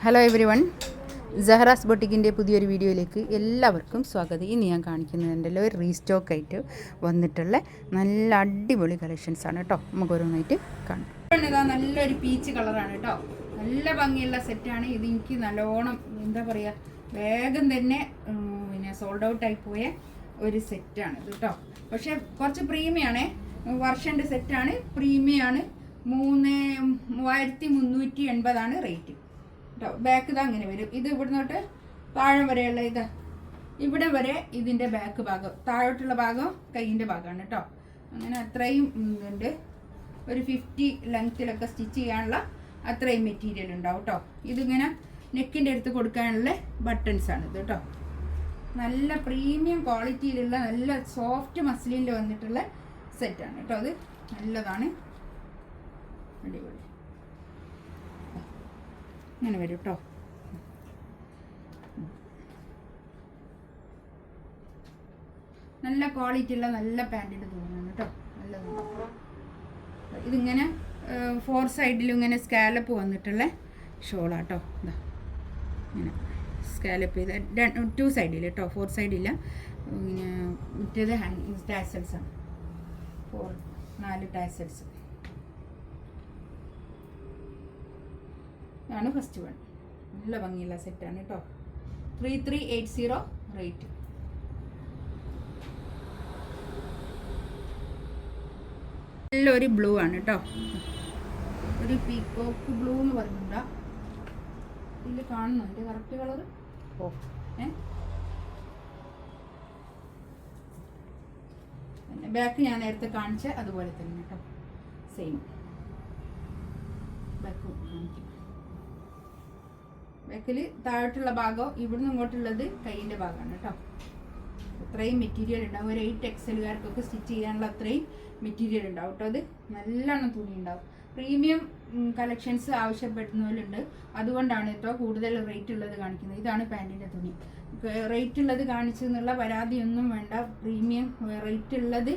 Hello every one, സഹറാസ് ബൊട്ടിക്കിൻ്റെ പുതിയൊരു വീഡിയോയിലേക്ക് എല്ലാവർക്കും സ്വാഗതം. ഇന്ന് ഞാൻ കാണിക്കുന്നതിൻ്റെ ഒരു റീസ്റ്റോക്ക് ആയിട്ട് വന്നിട്ടുള്ള നല്ല അടിപൊളി കളക്ഷൻസാണ് കേട്ടോ. നമുക്ക് ഓരോന്നായിട്ട് കാണാം. ഇതാ നല്ലൊരു പീച്ച് കളറാണ് കേട്ടോ, നല്ല ഭംഗിയുള്ള സെറ്റാണ് ഇത്. എനിക്ക് നല്ലോണം എന്താ പറയുക, വേഗം തന്നെ പിന്നെ സോൾഡ് ഔട്ട് ആയി പോയ ഒരു സെറ്റാണ് ഇത് കേട്ടോ. പക്ഷെ കുറച്ച് പ്രീമിയമാണ്, വർഷൻ്റെ സെറ്റാണ്, പ്രീമിയമാണ്. 3380 റേറ്റ് കേട്ടോ. ബാക്ക് ഇതാ അങ്ങനെ വരും. ഇത് ഇവിടുന്നോട്ട് താഴെ വരെയുള്ള ഇതാ ഇവിടെ വരെ ഇതിൻ്റെ ബാക്ക് ഭാഗം, താഴോട്ടുള്ള ഭാഗം കൈയിൻ്റെ ഭാഗമാണ് കേട്ടോ. അങ്ങനെ അത്രയും ഉണ്ട്. ഒരു 50 ലെങ്ത്തിലൊക്കെ സ്റ്റിച്ച് ചെയ്യാനുള്ള അത്രയും മെറ്റീരിയൽ ഉണ്ടാവും കേട്ടോ. ഇതിങ്ങനെ നെക്കിൻ്റെ അടുത്ത് കൊടുക്കാനുള്ള ബട്ടൺസാണ് ഇത് കേട്ടോ. നല്ല പ്രീമിയം ക്വാളിറ്റിയിലുള്ള നല്ല സോഫ്റ്റ് മസ്ലിനിൽ വന്നിട്ടുള്ള സെറ്റാണ് കേട്ടോ. അത് നല്ലതാണ്, അടിപൊളി. ഇങ്ങനെ വരും കേട്ടോ. നല്ല ക്വാളിറ്റി ഉള്ള നല്ല പാൻറ്റിൻ്റെ തുണിയാണ് കേട്ടോ, നല്ലതാണ്. ഇതിങ്ങനെ 4 സൈഡിലും ഇങ്ങനെ സ്കാലപ്പ് വന്നിട്ടുള്ള ഷോളാട്ടോ. ഇതാ ഇങ്ങനെ സ്കാലപ്പ് ചെയ്ത് 2 സൈഡിൽ കേട്ടോ, 4 സൈഡില്ല. ഇങ്ങനെ മറ്റേത് ടാസൽസാണ്, 4 ടാസൽസ്. ഇതാണ് ഫസ്റ്റ് വൺ. നല്ല ഭംഗിയുള്ള സെറ്റാണ് കേട്ടോ. 3380 റേറ്റ്. നല്ലൊരു ബ്ലൂ ആണ് കേട്ടോ, ഒരു പീക്കോക്ക് ബ്ലൂ എന്ന് പറഞ്ഞിട്ടുണ്ടാ. ഇതിൽ കാണുന്നു അതിൻ്റെ കറക്റ്റ് കളർ. ബാക്ക് ഞാൻ നേരത്തെ കാണിച്ച അതുപോലെ തന്നെ കേട്ടോ, സെയിം ബാക്ക് കാണിക്കും. ബാക്കിൽ താഴോട്ടുള്ള ഭാഗം ഇവിടുന്ന് ഇങ്ങോട്ടുള്ളത് കൈയിൻ്റെ ഭാഗമാണ് കേട്ടോ. അത്രയും മെറ്റീരിയൽ ഉണ്ടാവും. ഒരു 8 എക്സലുകാർക്കൊക്കെ സ്റ്റിച്ച് ചെയ്യാനുള്ള അത്രയും മെറ്റീരിയൽ ഉണ്ടാവും കേട്ടോ. അത് നല്ലോണം തുണി ഉണ്ടാവും. പ്രീമിയം കളക്ഷൻസ് ആവശ്യപ്പെടുന്നവരുണ്ട്, അതുകൊണ്ടാണ് കേട്ടോ കൂടുതൽ റേറ്റ് ഉള്ളത് കാണിക്കുന്നത്. ഇതാണ് പാൻറ്റിൻ്റെ തുണി. റേറ്റ് ഉള്ളത് കാണിച്ചെന്നുള്ള പരാതിയൊന്നും വേണ്ട. പ്രീമിയം റേറ്റ് ഉള്ളത്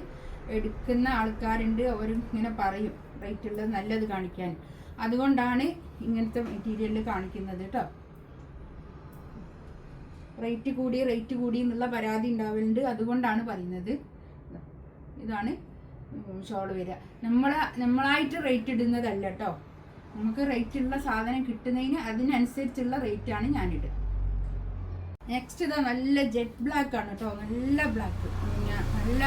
എടുക്കുന്ന ആൾക്കാരുണ്ട്, അവർ ഇങ്ങനെ പറയും റേറ്റ് ഉള്ളത് നല്ലത് കാണിക്കാൻ. അതുകൊണ്ടാണ് ഇങ്ങനത്തെ മെറ്റീരിയൽ കാണിക്കുന്നത് കേട്ടോ. റേറ്റ് കൂടി എന്നുള്ള പരാതി ഉണ്ടാവലുണ്ട്, അതുകൊണ്ടാണ് പറയുന്നത്. ഇതാണ് ഷോൾ വരിക. നമ്മളായിട്ട് റേറ്റ് ഇടുന്നതല്ല കേട്ടോ. നമുക്ക് റേറ്റ് ഉള്ള സാധനം കിട്ടുന്നതിന് അതിനനുസരിച്ചുള്ള റേറ്റാണ് ഞാനിടുക. നെക്സ്റ്റ് ഇതാ നല്ല ജെറ്റ് ബ്ലാക്ക് ആണ് കേട്ടോ. നല്ല ബ്ലാക്ക്, നല്ല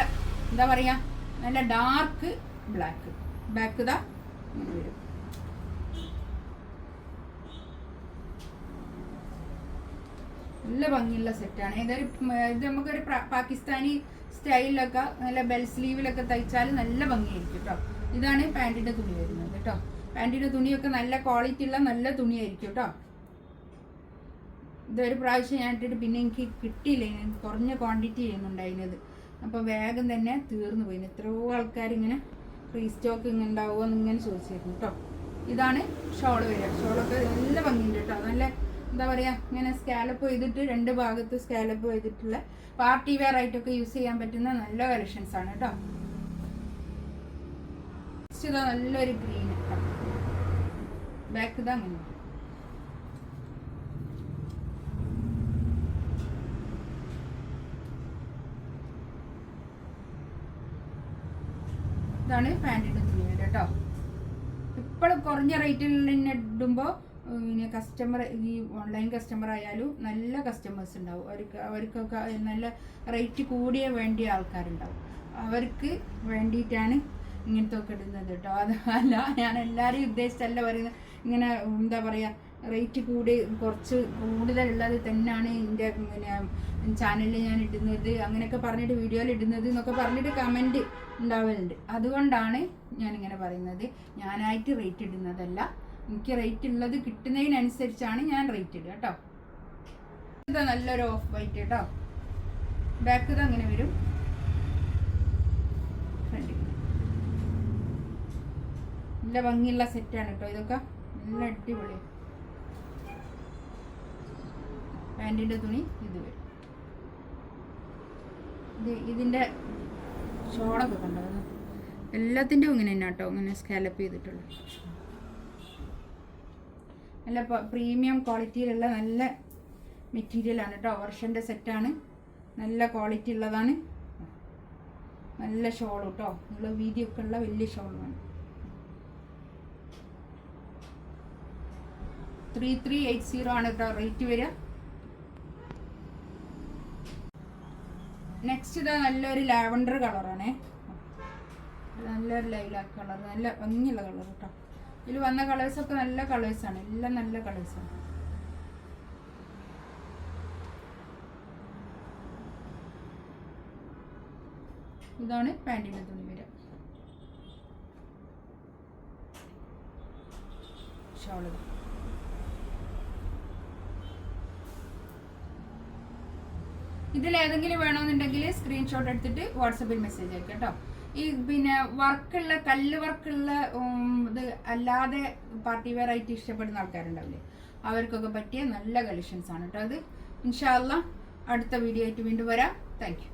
എന്താ പറയുക, നല്ല ഡാർക്ക് ബ്ലാക്ക്. ബാക്ക് ഇതാ ഇങ്ങനെ വരും. നല്ല ഭംഗിയുള്ള സെറ്റാണ്. ഇത് നമുക്കൊരു പാകിസ്ഥാനി സ്റ്റൈലിലൊക്കെ നല്ല ബെൽ സ്ലീവിലൊക്കെ തയ്ച്ചാൽ നല്ല ഭംഗിയായിരിക്കും കേട്ടോ. ഇതാണ് പാൻറ്റിൻ്റെ തുണി വരുന്നത് കേട്ടോ. പാൻറ്റിൻ്റെ തുണിയൊക്കെ നല്ല ക്വാളിറ്റി ഉള്ള നല്ല തുണിയായിരിക്കും കേട്ടോ. ഇതൊരു പ്രാവശ്യം ഞാൻ ഇട്ടിട്ട് പിന്നെ എനിക്ക് കിട്ടിയില്ല, കുറഞ്ഞ ക്വാണ്ടിറ്റി ചെയ്യുന്നുണ്ടായിരുന്നത്. അപ്പോൾ വേഗം തന്നെ തീർന്നു പോയി. എത്രയോ ആൾക്കാരിങ്ങനെ റീസ്റ്റോക്ക് ഇങ്ങനെ ഉണ്ടാവുമോ എന്നിങ്ങനെ ചോദിച്ചിരുന്നു കേട്ടോ. ഇതാണ് ഷോള് വരിക. ഷോളൊക്കെ നല്ല ഭംഗിയുണ്ട് കേട്ടോ. നല്ല എന്താ പറയുക, ഇങ്ങനെ സ്കാലപ്പ് ചെയ്തിട്ട് 2 ഭാഗത്ത് സ്കാലപ്പ് ചെയ്തിട്ടുള്ള പാർട്ടി വെയർ ആയിട്ടൊക്കെ യൂസ് ചെയ്യാൻ പറ്റുന്ന നല്ല കളക്ഷൻസ് ആണ് കേട്ടോ. ഇതാ നല്ലൊരു ഗ്രീൻ കേട്ടോ. ബാക്ക് ഇതാ അങ്ങനെ. ഇതാണ് പാൻറ്റിൻ്റെ തുണി കേട്ടോ. ഇപ്പോൾ കുറഞ്ഞ റേറ്റിൽ തന്നെ ഇടുമ്പോൾ പിന്നെ കസ്റ്റമർ, ഈ ഓൺലൈൻ കസ്റ്റമർ ആയാലും നല്ല കസ്റ്റമേഴ്സ് ഉണ്ടാവും. അവർക്കൊക്കെ നല്ല റേറ്റ് കൂടിയ വേണ്ടിയ ആൾക്കാരുണ്ടാവും. അവർക്ക് വേണ്ടിയിട്ടാണ് ഇങ്ങനത്തെ ഒക്കെ ഇടുന്നത് കേട്ടോ. അതല്ല, ഞാൻ എല്ലാവരെയും ഉദ്ദേശിച്ചല്ല പറയുന്നത്. ഇങ്ങനെ എന്താ പറയുക, റേറ്റ് കൂടി കുറച്ച് കൂടുതലുള്ളത് തന്നെയാണ് എൻ്റെ പിന്നെ ചാനലിൽ ഞാൻ ഇടുന്നത്, അങ്ങനെയൊക്കെ പറഞ്ഞിട്ട് വീഡിയോയിൽ ഇടുന്നത് എന്നൊക്കെ പറഞ്ഞിട്ട് കമൻറ്റ് ഉണ്ടാവലുണ്ട്. അതുകൊണ്ടാണ് ഞാനിങ്ങനെ പറയുന്നത്. ഞാനായിട്ട് റേറ്റ് ഇടുന്നതല്ല, എനിക്ക് റേറ്റ് ഉള്ളത് കിട്ടുന്നതിനനുസരിച്ചാണ് ഞാൻ റേറ്റ് ഇടുക കേട്ടോ. ഇതാ നല്ലൊരു ഓഫ് വൈറ്റ് കേട്ടോ. ബാക്ക് ഇത് അങ്ങനെ വരും. ഫ്രണ്ട് നല്ല ഭംഗിയുള്ള സെറ്റാണ് കേട്ടോ. ഇതൊക്കെ നല്ല അടിപൊളി. പാൻറ്റിൻ്റെ തുണി ഇത് വരും. ഇതിൻ്റെ ഷോളൊക്കെ കണ്ടോ, എല്ലാത്തിൻ്റെയും ഇങ്ങനെ തന്നെ കേട്ടോ, ഇങ്ങനെ സ്കാലപ്പ് ചെയ്തിട്ടുള്ളൂ. നല്ല പ്രീമിയം ക്വാളിറ്റിയിലുള്ള നല്ല മെറ്റീരിയലാണ് കേട്ടോ. വർഷൻ്റെ സെറ്റാണ്, നല്ല ക്വാളിറ്റി ഉള്ളതാണ്. നല്ല ഷോൾ കേട്ടോ, നിങ്ങൾ വീതിയൊക്കെ ഉള്ള വലിയ ഷോളാണ്. 3380 ആണ് കേട്ടോ റേറ്റ് വരിക. നെക്സ്റ്റ് ഇതാ നല്ലൊരു ലാവൻഡർ കളറാണേ, നല്ലൊരു ലൈലാക്ക് കളർ, നല്ല ഭംഗിയുള്ള കളർ കേട്ടോ. ഇതിൽ വന്ന കളേഴ്സൊക്കെ നല്ല കളേഴ്സാണ്, എല്ലാം നല്ല കളേഴ്സാണ്. ഇതാണ് പാൻറ്റിൻ്റെ തുണി വരിക. ഷോള് ഇതിലേതെങ്കിലും വേണമെന്നുണ്ടെങ്കിൽ സ്ക്രീൻഷോട്ട് എടുത്തിട്ട് വാട്സപ്പിൽ മെസ്സേജ് അയക്കാം കേട്ടോ. ഈ പിന്നെ വർക്കുള്ള കല്ല് വർക്കുള്ള ഇത് അല്ലാതെ പാർട്ടി വെയർ ആയിട്ട് ഇഷ്ടപ്പെടുന്ന ആൾക്കാരുണ്ടാവില്ലേ, അവർക്കൊക്കെ പറ്റിയ നല്ല കളക്ഷൻസ് ആണ് കേട്ടോ അത്. ഇൻഷാ അല്ലാഹ് അടുത്ത വീഡിയോ ആയിട്ട് വീണ്ടും വരാം. Thank you.